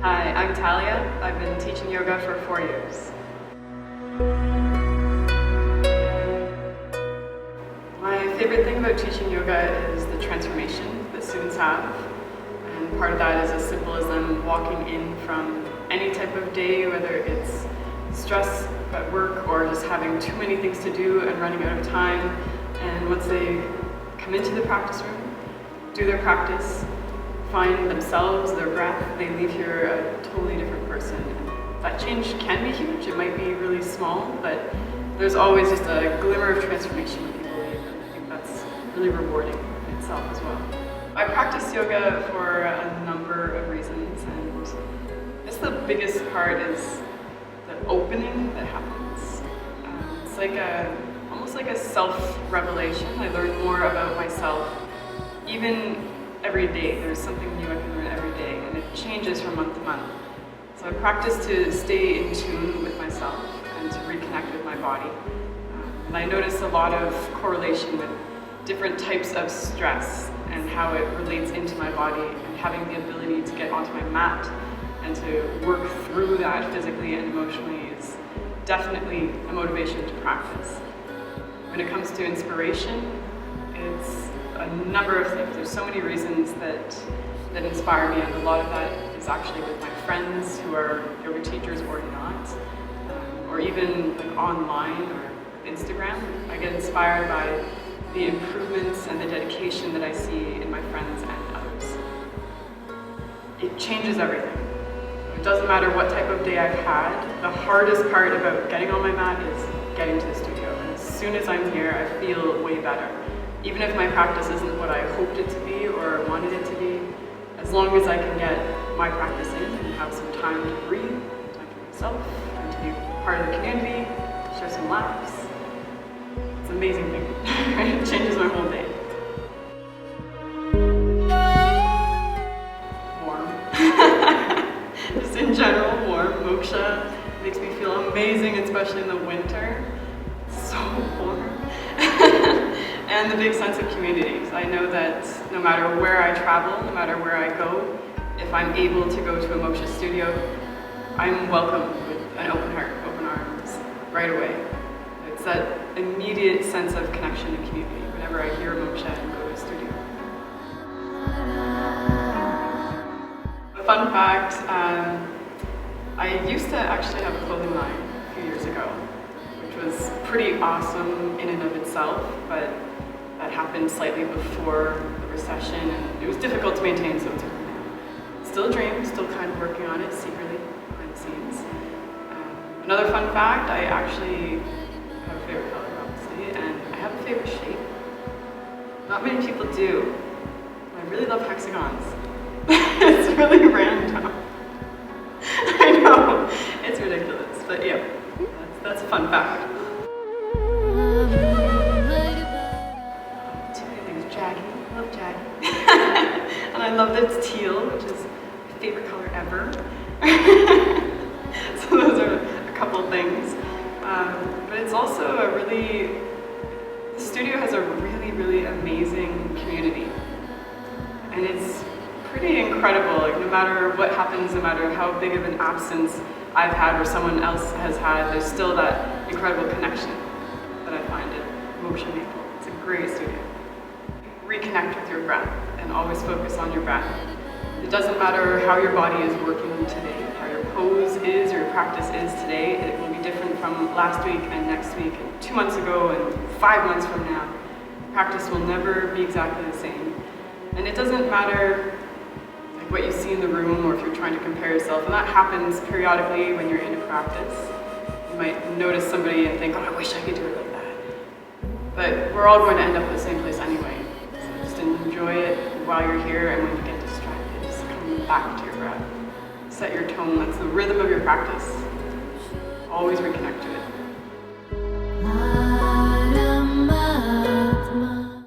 Hi, I'm Talia. I've been teaching yoga for 4 years. My favorite thing about teaching yoga is the transformation that students have. And part of that is as simple as them walking in from any type of day, whether it's stress at work or just having too many things to do and running out of time. And once they come into the practice room, do their practice, find themselves, their breath, they leave here a totally different person. And that change can be huge. It might be really small, but there's always just a glimmer of transformation when people leave, and I think that's really rewarding in itself as well. I practice yoga for a number of reasons, and I guess the biggest part is the opening that happens. It's like almost like a self-revelation. I learn more about myself, even every day. There's something new I can learn every day, and it changes from month to month. So I practice to stay in tune with myself and to reconnect with my body. And I notice a lot of correlation with different types of stress and how it relates into my body, and having the ability to get onto my mat and to work through that physically and emotionally is definitely a motivation to practice. When it comes to inspiration, it's a number of things. There's so many reasons that inspire me, and a lot of that is actually with my friends who are yoga teachers or not, or even like online or Instagram. I get inspired by the improvements and the dedication that I see in my friends and others. It changes everything. It doesn't matter what type of day I've had. The hardest part about getting on my mat is getting to the studio, and as soon as I'm here, I feel way better. Even if my practice isn't what I hoped it to be or wanted it to be, as long as I can get my practice in and have some time to breathe, time for myself, and to be part of the community, share some laughs, it's an amazing thing. It changes my whole day. Warm. Just in general, warm. Moksha makes me feel amazing, especially in the winter. It's so warm. And the big sense of community. So I know that no matter where I travel, no matter where I go, if I'm able to go to a moksha studio, I'm welcomed with an open heart, open arms, right away. It's that immediate sense of connection and community whenever I hear moksha and go to a studio. A fun fact, I used to actually have a clothing line a few years ago, which was pretty awesome in and of itself, but that happened slightly before the recession, and it was difficult to maintain, so it took me now. Still a dream, still kind of working on it secretly behind the scenes. Another fun fact, I actually have a favorite color, obviously, and I have a favorite shape. Not many people do. I really love hexagons. It's really random. I know, it's ridiculous, but yeah, that's a fun fact. I love Jaggy. And I love that it's teal, which is my favorite color ever. So those are a couple of things. But it's also the studio has a really, really amazing community. And it's pretty incredible. Like, no matter what happens, no matter how big of an absence I've had or someone else has had, there's still that incredible connection that I find at Moksha Maple. It's a great studio. Reconnect with your breath and always focus on your breath. It doesn't matter how your body is working today, how your pose is or your practice is today. It will be different from last week and next week and 2 months ago and 5 months from now. Practice will never be exactly the same. And it doesn't matter like what you see in the room or if you're trying to compare yourself, and that happens periodically when you're in a practice. You might notice somebody and think, oh, I wish I could do it like that. But we're all going to end up at the same place anyway. Enjoy it while you're here, and when you get distracted, just come back to your breath. Set your tone. That's the rhythm of your practice. Always reconnect to it.